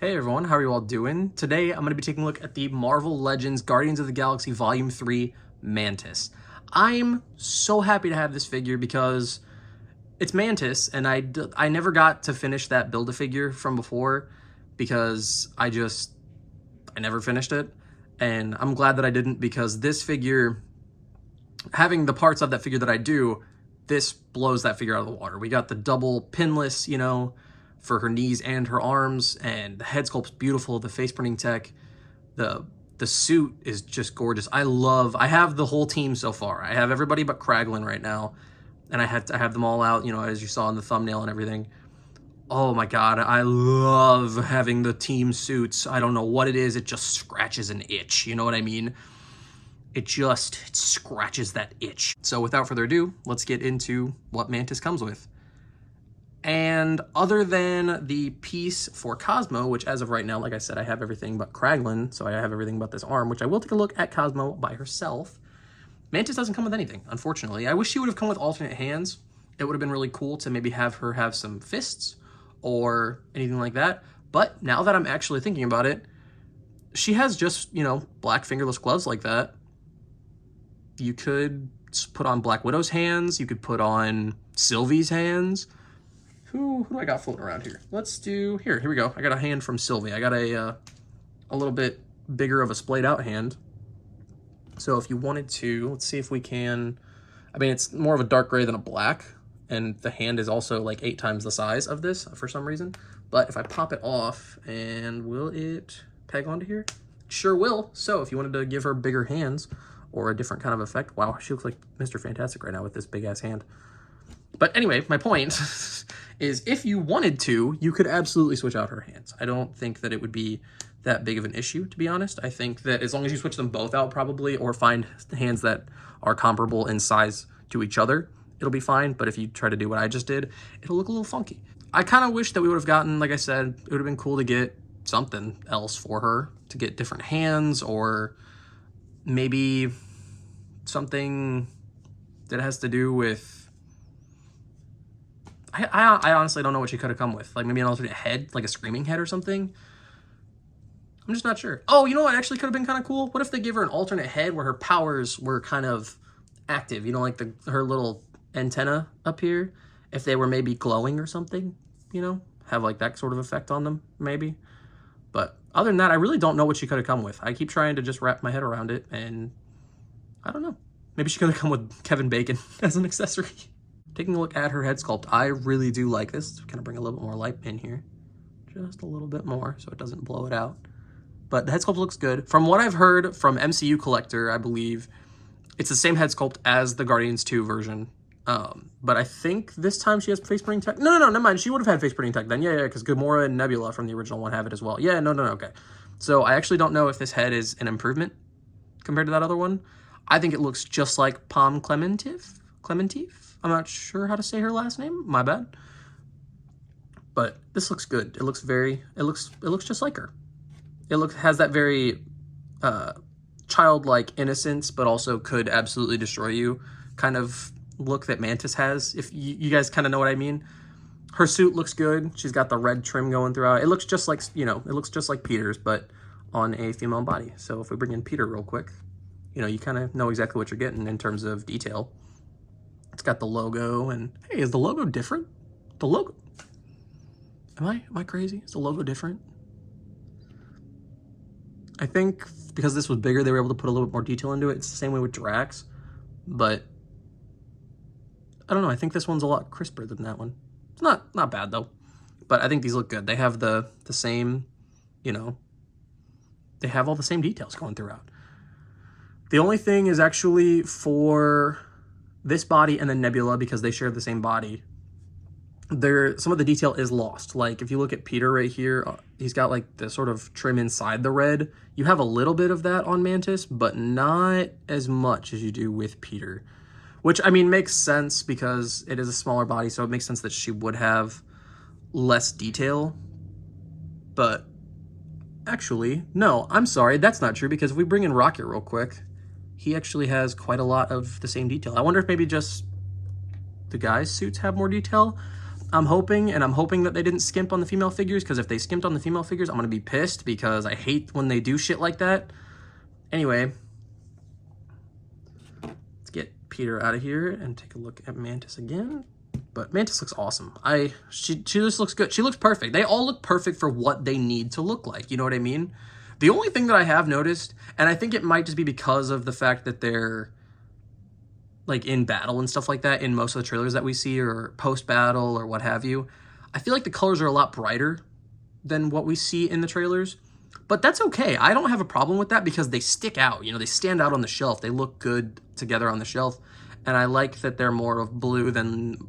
Hey everyone, how are you all doing? Today I'm going to be taking a look at the Marvel Legends Guardians of the Galaxy Volume 3 Mantis. I'm so happy to have this figure because it's Mantis, and I never got to finish that Build-A-Figure from before because I never finished it, and I'm glad that I didn't because this figure, having the parts of that figure that I do, this blows that figure out of the water. We got the double pinless, for her knees and her arms, and the head sculpt's beautiful, the face printing tech, the suit is just gorgeous. I have the whole team so far. I have everybody but Kraglin right now, and I have them all out, as you saw in the thumbnail and everything. Oh my god, I love having the team suits. I don't know what it is, it just scratches an itch, you know what I mean? It scratches that itch. So without further ado, let's get into what Mantis comes with. And other than the piece for Cosmo, which as of right now, like I said, I have everything but Kraglin, so I have everything but this arm, which I will take a look at Cosmo by herself. Mantis doesn't come with anything, unfortunately. I wish she would have come with alternate hands. It would have been really cool to maybe have her have some fists or anything like that. But now that I'm actually thinking about it, she has just, black fingerless gloves like that. You could put on Black Widow's hands. You could put on Sylvie's hands. Who do I got floating around here? Let's do, here we go. I got a hand from Sylvie. I got a little bit bigger of a splayed out hand. So if you wanted to, let's see if we can, it's more of a dark gray than a black, and the hand is also like 8 times the size of this for some reason. But if I pop it off, and will it tag onto here? Sure will. So if you wanted to give her bigger hands or a different kind of effect, wow, she looks like Mr. Fantastic right now with this big ass hand. But anyway, my point is if you wanted to, you could absolutely switch out her hands. I don't think that it would be that big of an issue, to be honest. I think that as long as you switch them both out probably, or find hands that are comparable in size to each other, it'll be fine. But if you try to do what I just did, it'll look a little funky. I kind of wish that we would have gotten, like I said, it would have been cool to get something else for her, to get different hands, or maybe something that has to do with, I honestly don't know what she could have come with. Like maybe an alternate head, like a screaming head or something. I'm just not sure. Oh, you know what actually could have been kind of cool? What if they gave her an alternate head where her powers were kind of active? Like her little antenna up here. If they were maybe glowing or something, have like that sort of effect on them, maybe. But other than that, I really don't know what she could have come with. I keep trying to just wrap my head around it, and I don't know. Maybe she could have come with Kevin Bacon as an accessory. Taking a look at her head sculpt, I really do like this. Kind of bring a little bit more light in here. Just a little bit more so it doesn't blow it out. But the head sculpt looks good. From what I've heard from MCU Collector, I believe, it's the same head sculpt as the Guardians 2 version. But I think this time she has face printing tech. No, never mind. She would have had face printing tech then. Yeah, because Gamora and Nebula from the original one have it as well. Yeah, no, okay. So I actually don't know if this head is an improvement compared to that other one. I think it looks just like Palm Clementif. I'm not sure how to say her last name. My bad. But this looks good. It looks just like her. It has that very childlike innocence, but also could absolutely destroy you kind of look that Mantis has. If you guys kind of know what I mean. Her suit looks good. She's got the red trim going throughout. It looks just like, it looks just like Peter's, but on a female body. So if we bring in Peter real quick, you kind of know exactly what you're getting in terms of detail. It's got the logo, and hey, is the logo different? The logo, am I crazy? Is the logo different? I think because this was bigger, they were able to put a little bit more detail into it. It's the same way with Drax, but I don't know. I think this one's a lot crisper than that one. It's not bad though, but I think these look good. They have the same, they have all the same details going throughout. The only thing is actually for this body and then Nebula, because they share the same body, some of the detail is lost. Like if you look at Peter right here, he's got like the sort of trim inside the red. You have a little bit of that on Mantis, but not as much as you do with Peter, which makes sense because it is a smaller body, so it makes sense that she would have less detail. But actually, no, I'm sorry, that's not true, because if we bring in Rocket real quick, he actually has quite a lot of the same detail. I wonder if maybe just the guys' suits have more detail, I'm hoping that they didn't skimp on the female figures, because if they skimped on the female figures, I'm going to be pissed, because I hate when they do shit like that. Anyway, let's get Peter out of here and take a look at Mantis again. But Mantis looks awesome. She just looks good. She looks perfect. They all look perfect for what they need to look like. You know what I mean? The only thing that I have noticed, and I think it might just be because of the fact that they're like in battle and stuff like that in most of the trailers that we see, or post-battle or what have you, I feel like the colors are a lot brighter than what we see in the trailers. But that's okay. I don't have a problem with that, because they stick out. You know, they stand out on the shelf. They look good together on the shelf. And I like that they're more of blue than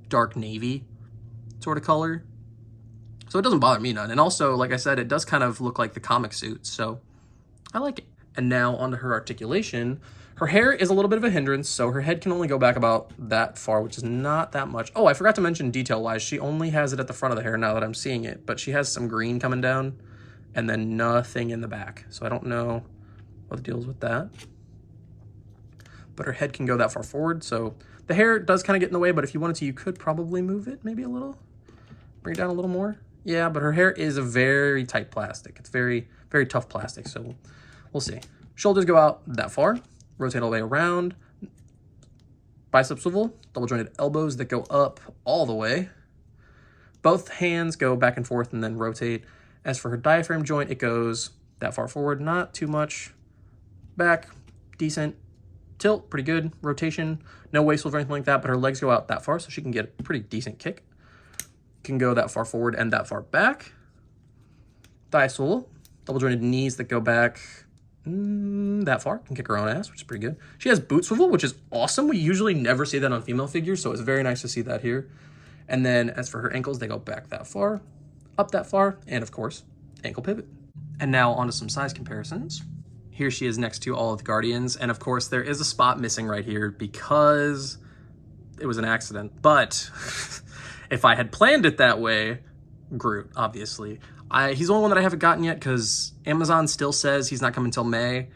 dark navy sort of color. So it doesn't bother me none. And also, like I said, it does kind of look like the comic suit. So I like it. And now onto her articulation. Her hair is a little bit of a hindrance, so her head can only go back about that far, which is not that much. Oh, I forgot to mention detail-wise, she only has it at the front of the hair now that I'm seeing it, but she has some green coming down and then nothing in the back. So I don't know what the deal is with that. But her head can go that far forward, so the hair does kind of get in the way, but if you wanted to, you could probably move it maybe a little, bring it down a little more. Yeah, but her hair is a very tight plastic. It's very, very tough plastic, so we'll see. Shoulders go out that far. Rotate all the way around. Bicep swivel, double jointed elbows that go up all the way. Both hands go back and forth and then rotate. As for her diaphragm joint, it goes that far forward, not too much. Back, decent. Tilt, pretty good. Rotation, no waist swivel or anything like that, but her legs go out that far, so she can get a pretty decent kick. Can go that far forward and that far back. Thigh swivel, double jointed knees that go back that far, can kick her own ass, which is pretty good. She has boot swivel, which is awesome. We usually never see that on female figures, so it's very nice to see that here. And then as for her ankles, they go back that far, up that far, and of course, ankle pivot. And now onto some size comparisons. Here she is next to all of the Guardians, and of course there is a spot missing right here because it was an accident. But if I had planned it that way, Groot, obviously. He's the only one that I haven't gotten yet, because Amazon still says he's not coming until May.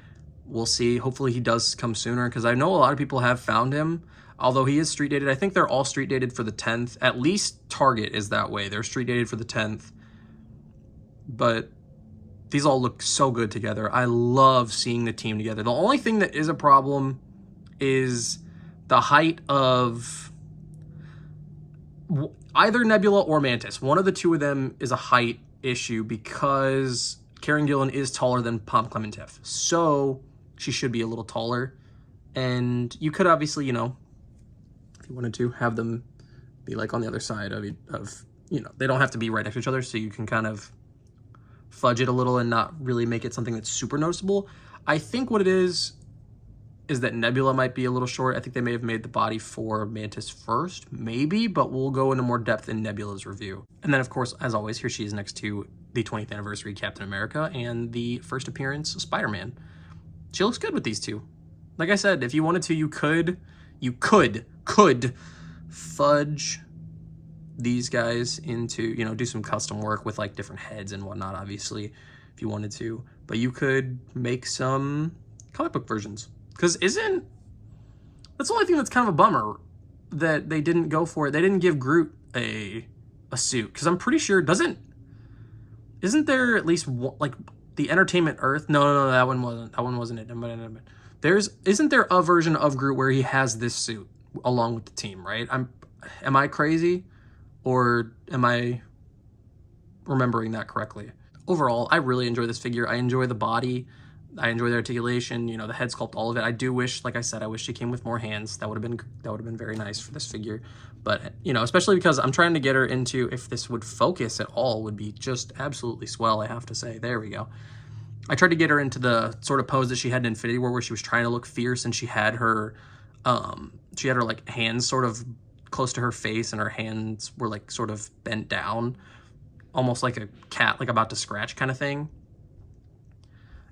We'll see. Hopefully he does come sooner, because I know a lot of people have found him, although he is street dated. I think they're all street dated for the 10th. At least Target is that way. They're street dated for the 10th. But these all look so good together. I love seeing the team together. The only thing that is a problem is the height of either Nebula or Mantis. One of the two of them is a height issue, because Karen Gillan is taller than Pom Clementif, so she should be a little taller. And you could obviously, you know, if you wanted to, have them be like on the other side of you know, they don't have to be right next to each other, so you can kind of fudge it a little and not really make it something that's super noticeable. I think what it is that Nebula might be a little short. I think they may have made the body for Mantis first, maybe, but we'll go into more depth in Nebula's review. And then, of course, as always, here she is next to the 20th anniversary Captain America and the first appearance Spider-Man. She looks good with these two. Like I said, if you wanted to, you could fudge these guys into, you know, do some custom work with like different heads and whatnot, obviously, if you wanted to. But you could make some comic book versions. Because that's the only thing that's kind of a bummer, that they didn't go for it. They didn't give Groot a suit. Because I'm pretty sure, isn't there at least one, like the Entertainment Earth? No, that one wasn't it. Isn't there a version of Groot where he has this suit along with the team, right? Am I crazy? Or am I remembering that correctly? Overall, I really enjoy this figure. I enjoy the body. I enjoy the articulation, you know, the head sculpt, all of it. I do wish, like I said, I wish she came with more hands. That would have been very nice for this figure. But, you know, especially because I'm trying to get her into, if this would focus at all, would be just absolutely swell, I have to say. There we go. I tried to get her into the sort of pose that she had in Infinity War, where she was trying to look fierce, and she had her like hands sort of close to her face, and her hands were like sort of bent down, almost like a cat, like about to scratch kind of thing.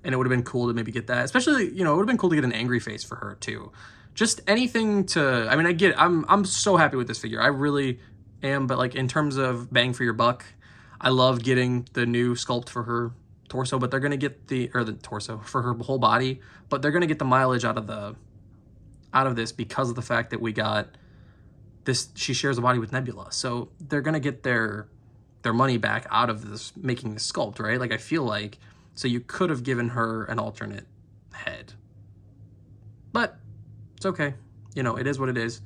And it would have been cool to maybe get that, especially, you know, it would have been cool to get an angry face for her too. Just anything to, I mean, I get it. I'm so happy with this figure. I really am. But like in terms of bang for your buck, I love getting the new sculpt for her torso, but they're going to get the torso for her whole body, but they're going to get the mileage out of this because of the fact that she shares a body with Nebula, so they're gonna get their money back out of this, making the sculpt, right? Like, I feel like, so you could have given her an alternate head, but it's okay. You know, it is what it is.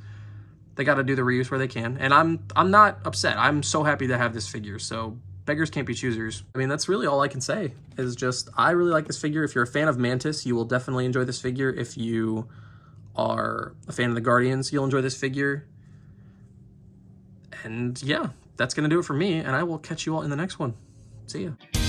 They got to do the reuse where they can, and I'm not upset. I'm so happy to have this figure. So beggars can't be choosers. I mean, that's really all I can say, is just I really like this figure. If you're a fan of Mantis, you will definitely enjoy this figure. If you are a fan of the Guardians, you'll enjoy this figure. And yeah, that's going to do it for me, and I will catch you all in the next one. See ya.